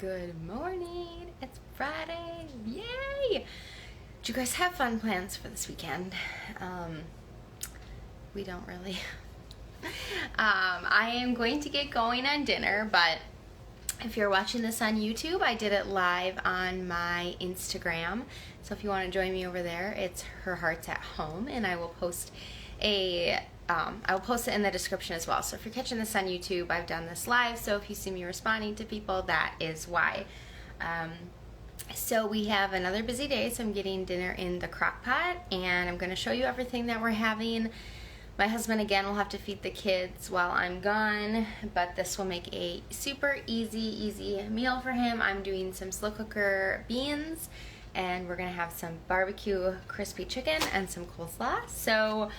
Good morning. It's Friday. Yay! Did you guys have fun plans for this weekend? We don't really. I am going to get going on dinner, but if you're watching this on YouTube, I did it live on my Instagram. So if you want to join me over there, it's Her Hearts at Home, and I will post I will post it in the description as well. So if you're catching this on YouTube, I've done this live. So if you see me responding to people, that is why. So we have another busy day. So I'm getting dinner in the crock pot, and I'm going to show you everything that we're having. My husband, again, will have to feed the kids while I'm gone, but this will make a super easy meal for him. I'm doing some slow cooker beans, and we're gonna have some barbecue crispy chicken and some coleslaw. So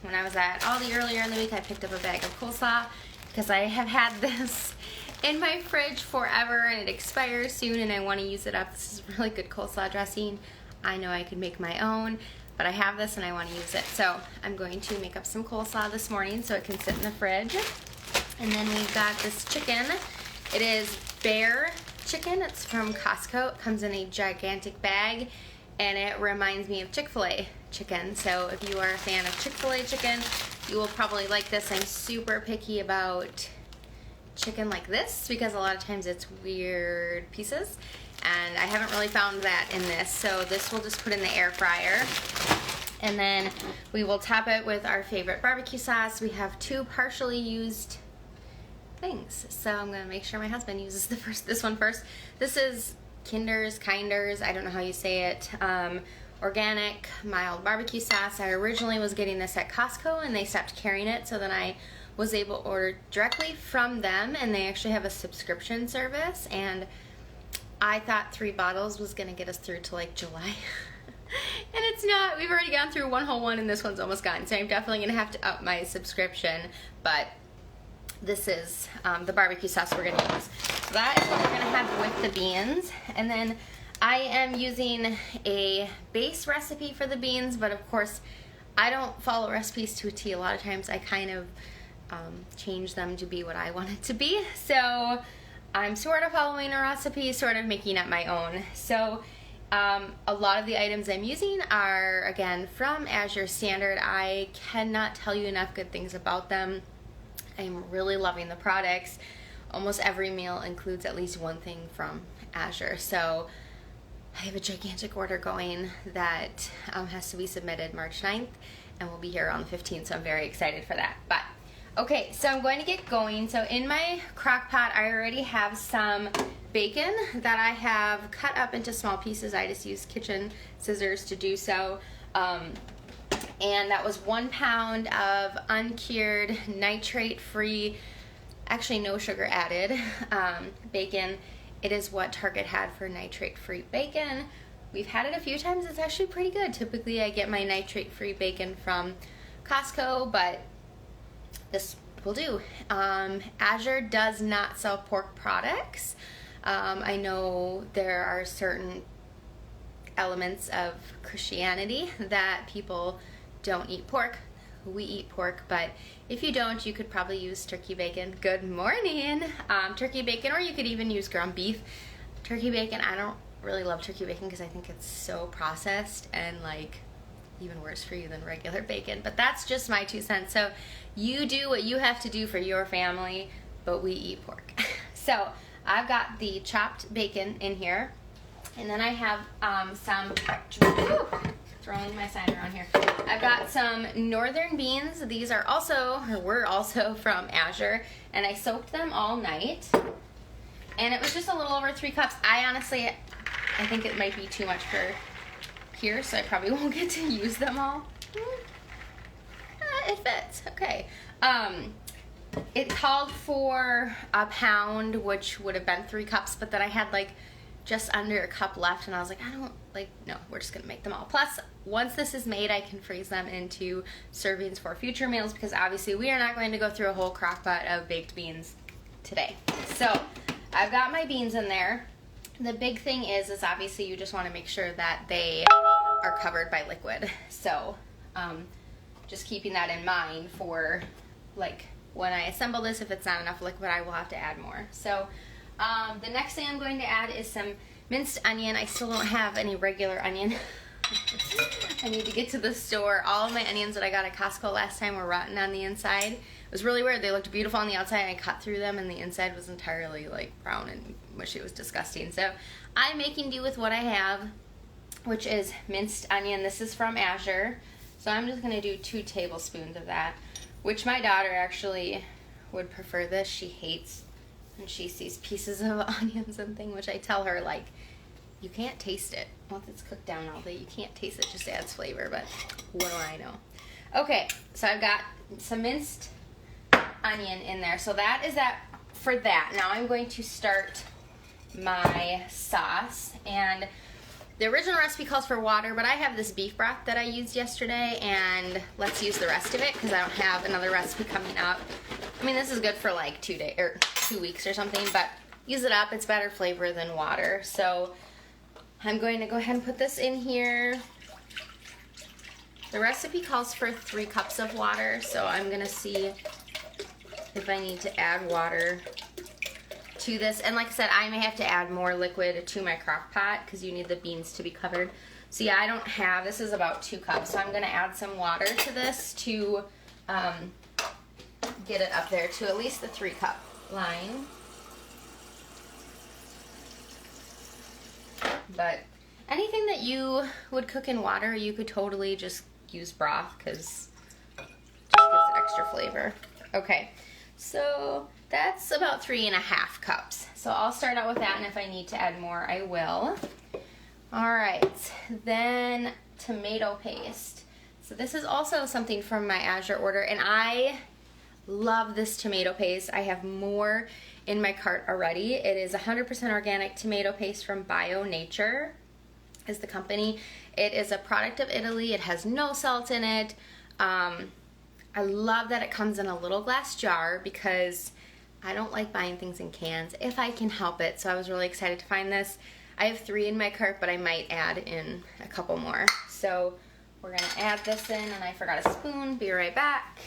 when I was at Aldi earlier in the week, I picked up a bag of coleslaw because I have had this in my fridge forever and it expires soon and I want to use it up. This is really good coleslaw dressing. I know I could make my own, but I have this and I want to use it. So I'm going to make up some coleslaw this morning so it can sit in the fridge. And then we've got this chicken. It is Bear chicken. It's from Costco. It comes in a gigantic bag and it reminds me of Chick-fil-A chicken. So if you are a fan of Chick-fil-A chicken, you will probably like this. I'm super picky about chicken like this because a lot of times it's weird pieces. And I haven't really found that in this. So this we'll just put in the air fryer. And then we will top it with our favorite barbecue sauce. We have two partially used things. So I'm going to make sure my husband uses this one first. This is Kinders, I don't know how you say it. Organic mild barbecue sauce. I originally was getting this at Costco and they stopped carrying it. So then I was able to order directly from them, and they actually have a subscription service, and I thought 3 bottles was going to get us through to like July. And it's not. We've already gone through one whole one and this one's almost gone. So I'm definitely going to have to up my subscription. But this is the barbecue sauce we're going to use. So that is what we're going to have with the beans. And then I am using a base recipe for the beans. But of course, I don't follow recipes to a T. A lot of times I kind of change them to be what I want it to be. So I'm sort of following a recipe, sort of making up my own. So a lot of the items I'm using are, again, from Azure Standard. I cannot tell you enough good things about them. I'm really loving the products. Almost every meal includes at least one thing from Azure. So I have a gigantic order going that has to be submitted March 9th and will be here on the 15th. So I'm very excited for that. But okay, so I'm going to get going. So in my crock pot, I already have some bacon that I have cut up into small pieces. I just used kitchen scissors to do so. And that was 1 pound of uncured, nitrate-free, actually no sugar added, bacon. It is what Target had for nitrate-free bacon. We've had it a few times. It's actually pretty good. Typically I get my nitrate-free bacon from Costco, but this will do. Azure does not sell pork products. I know there are certain elements of Christianity that people don't eat pork. We eat pork, but if you don't, you could probably use turkey bacon. Good morning. Turkey bacon, or you could even use ground beef. Turkey bacon, I don't really love turkey bacon because I think it's so processed and like even worse for you than regular bacon, but that's just my 2 cents. So you do what you have to do for your family, but we eat pork. So I've got the chopped bacon in here, and then I have some, throwing my sign around here. I've got some northern beans. These are also, or were also from Azure, and I soaked them all night, and it was just a little over 3 cups. I think it might be too much for here, so I probably won't get to use them all. It fits, okay. It called for a pound, which would have been 3 cups, but then I had like just under a cup left, and I was like, no, we're just gonna make them all. Plus, once this is made, I can freeze them into servings for future meals, because obviously we are not going to go through a whole crock pot of baked beans today. So I've got my beans in there. The big thing is obviously you just want to make sure that they are covered by liquid. So just keeping that in mind for like when I assemble this. If it's not enough liquid, I will have to add more. So The next thing I'm going to add is some minced onion. I still don't have any regular onion. I need to get to the store. All of my onions that I got at Costco last time were rotten on the inside. It was really weird. They looked beautiful on the outside, and I cut through them, and the inside was entirely like brown and mushy. It was disgusting. So I'm making do with what I have, which is minced onion. This is from Azure. So I'm just going to do 2 tablespoons of that, which my daughter actually would prefer this. She hates when she sees pieces of onions and things, which I tell her, like, you can't taste it. Once it's cooked down all day, you can't taste it. It just adds flavor, but what do I know? Okay, so I've got some minced onion in there. So that is that for that. Now I'm going to start my sauce. And the original recipe calls for water, but I have this beef broth that I used yesterday, and let's use the rest of it because I don't have another recipe coming up. I mean, this is good for like 2 days or 2 weeks or something, but use it up. It's better flavor than water. So I'm going to go ahead and put this in here. The recipe calls for 3 cups of water, so I'm going to see if I need to add water to this. And like I said, I may have to add more liquid to my crock pot because you need the beans to be covered. So yeah, I don't have, this is about 2 cups, so I'm going to add some water to this to get it up there to at least the 3 cup line. But anything that you would cook in water, you could totally just use broth because it just gives extra flavor. Okay, so that's about 3.5 cups. So I'll start out with that, and if I need to add more, I will. All right, then tomato paste. So this is also something from my Azure order, and I love this tomato paste. I have more in my cart already. It is 100% organic tomato paste from Bio Nature is the company. It is a product of Italy. It has no salt in it. I love that it comes in a little glass jar because I don't like buying things in cans if I can help it. So I was really excited to find this. I have 3 in my cart, but I might add in a couple more. So we're gonna add this in, and I forgot a spoon. Be right back.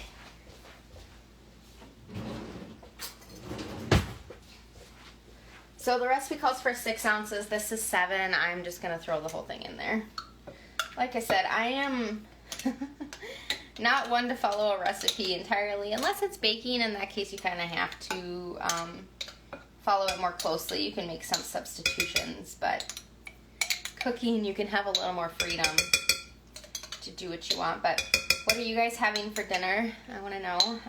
So the recipe calls for 6 ounces. This is 7. I'm just going to throw the whole thing in there. Like I said, I am not one to follow a recipe entirely, unless it's baking. In that case, you kind of have to follow it more closely. You can make some substitutions, but cooking, you can have a little more freedom to do what you want. But what are you guys having for dinner? I want to know.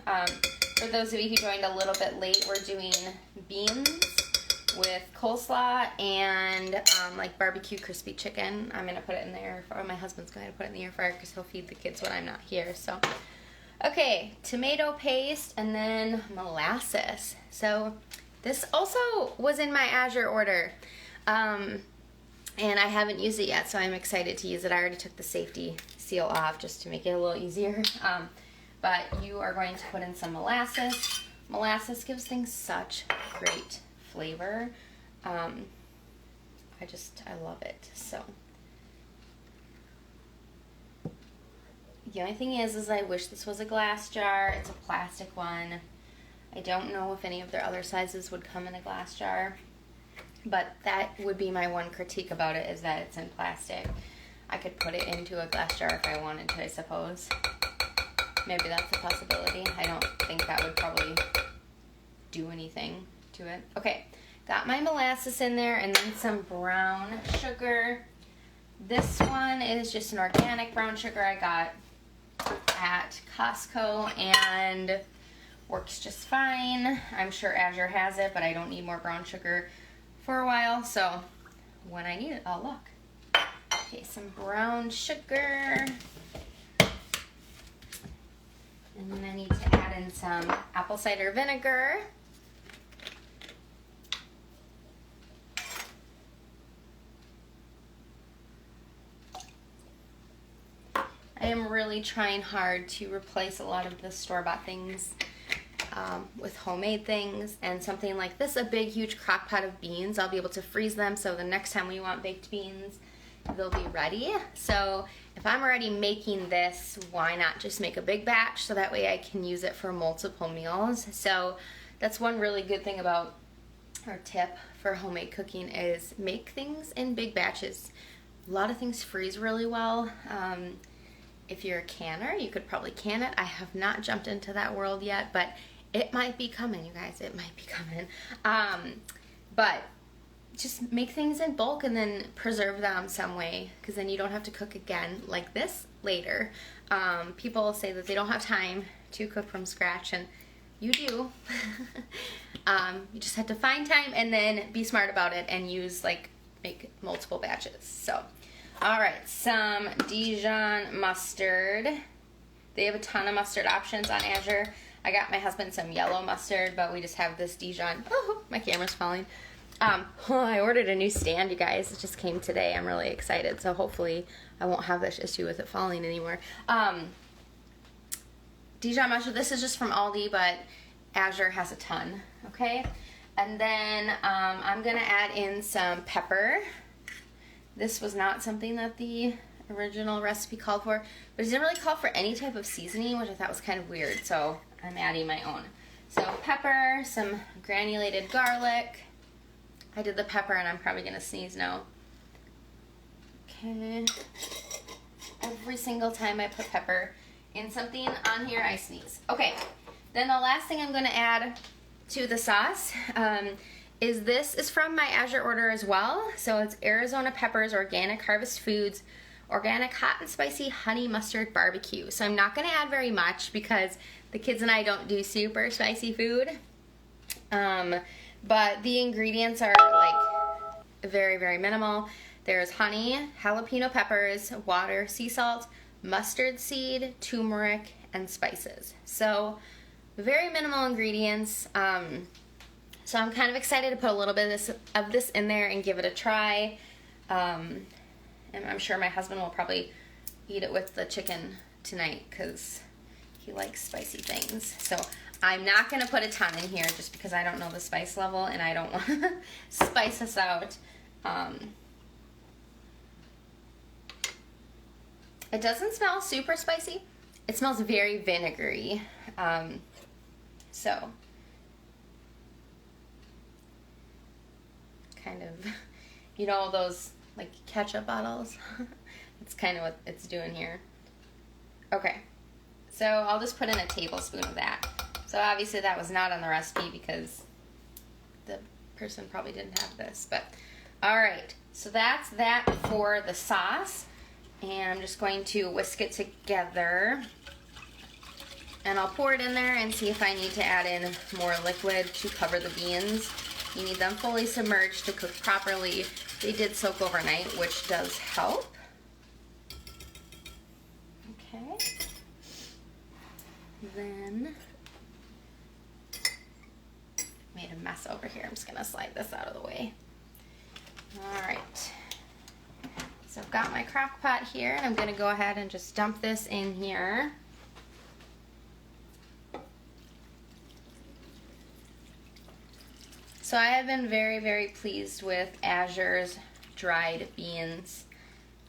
For those of you who joined a little bit late, we're doing beans with coleslaw and like barbecue crispy chicken. I'm gonna put it in the air fryer. My husband's going to put it in the air fryer because he'll feed the kids when I'm not here. So, okay, tomato paste and then molasses. So this also was in my Azure order, and I haven't used it yet, so I'm excited to use it. I already took the safety seal off just to make it a little easier. But you are going to put in some molasses. Molasses gives things such great flavor. I love it. So the only thing is I wish this was a glass jar. It's a plastic one. I don't know if any of their other sizes would come in a glass jar, but that would be my one critique about it, is that it's in plastic. I could put it into a glass jar if I wanted to, I suppose. Maybe that's a possibility. I don't think that would probably do anything to it. Okay, got my molasses in there, and then some brown sugar. This one is just an organic brown sugar I got at Costco and works just fine. I'm sure Azure has it, but I don't need more brown sugar for a while, so when I need it, I'll look. Okay, some brown sugar. And then I need to add in some apple cider vinegar. I am really trying hard to replace a lot of the store-bought things with homemade things, and something like this, a big huge crock pot of beans, I'll be able to freeze them so the next time we want baked beans, they'll be ready. So if I'm already making this, why not just make a big batch so that way I can use it for multiple meals? So that's one really good thing about or tip for homemade cooking is make things in big batches. A lot of things freeze really well. If you're a canner, you could probably can it. I have not jumped into that world yet, but it might be coming, you guys. It might be coming. But just make things in bulk and then preserve them some way, because then you don't have to cook again like this later. People say that they don't have time to cook from scratch, and you do. You just have to find time and then be smart about it and make multiple batches. So, all right, some Dijon mustard. They have a ton of mustard options on Azure. I got my husband some yellow mustard, but we just have this Dijon. Oh, my camera's falling. I ordered a new stand, you guys. It just came today. I'm really excited. So hopefully I won't have this issue with it falling anymore. Dijon mustard, this is just from Aldi, but Azure has a ton, okay? And then I'm gonna add in some pepper. This was not something that the original recipe called for, but it didn't really call for any type of seasoning, which I thought was kind of weird, so I'm adding my own. So pepper, some granulated garlic. I did the pepper and I'm probably gonna sneeze now. Okay. Every single time I put pepper in something on here, I sneeze. Okay, then the last thing I'm gonna add to the sauce this is from my Azure order as well. So it's Arizona Peppers Organic Harvest Foods Organic Hot and Spicy Honey Mustard Barbecue. So I'm not gonna add very much because the kids and I don't do super spicy food. But the ingredients are like very, very minimal. There's honey, jalapeno peppers, water, sea salt, mustard seed, turmeric, and spices. So very minimal ingredients. So I'm kind of excited to put a little bit of this in there and give it a try. And I'm sure my husband will probably eat it with the chicken tonight because he likes spicy things. So I'm not going to put a ton in here just because I don't know the spice level and I don't want to spice us out. It doesn't smell super spicy. It smells very vinegary. So kind of, you know, those like ketchup bottles? It's kind of what it's doing here. Okay, so I'll just put in a tablespoon of that. So obviously that was not on the recipe because the person probably didn't have this, but all right. So that's that for the sauce, and I'm just going to whisk it together, and I'll pour it in there and see if I need to add in more liquid to cover the beans. You need them fully submerged to cook properly. They did soak overnight, which does help. Okay. Then made a mess over here. I'm just gonna slide this out of the way. All right. So I've got my crock pot here, and I'm gonna go ahead and just dump this in here. So I have been very, very pleased with Azure's dried beans.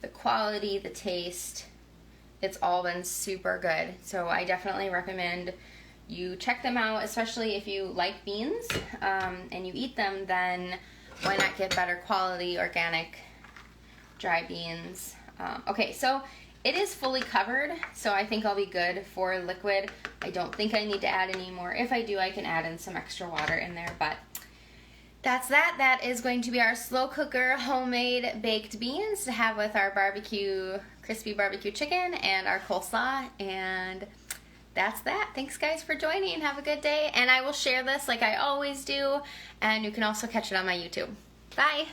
The quality, the taste, it's all been super good. So I definitely recommend you check them out, especially if you like beans and you eat them, then why not get better quality organic dry beans. Okay, so it is fully covered, so I think I'll be good for liquid. I don't think I need to add any more. If I do, I can add in some extra water in there, but that's that. That is going to be our slow cooker homemade baked beans to have with our crispy barbecue chicken and our coleslaw, and that's that. Thanks guys for joining. Have a good day, and I will share this like I always do, and you can also catch it on my YouTube. Bye.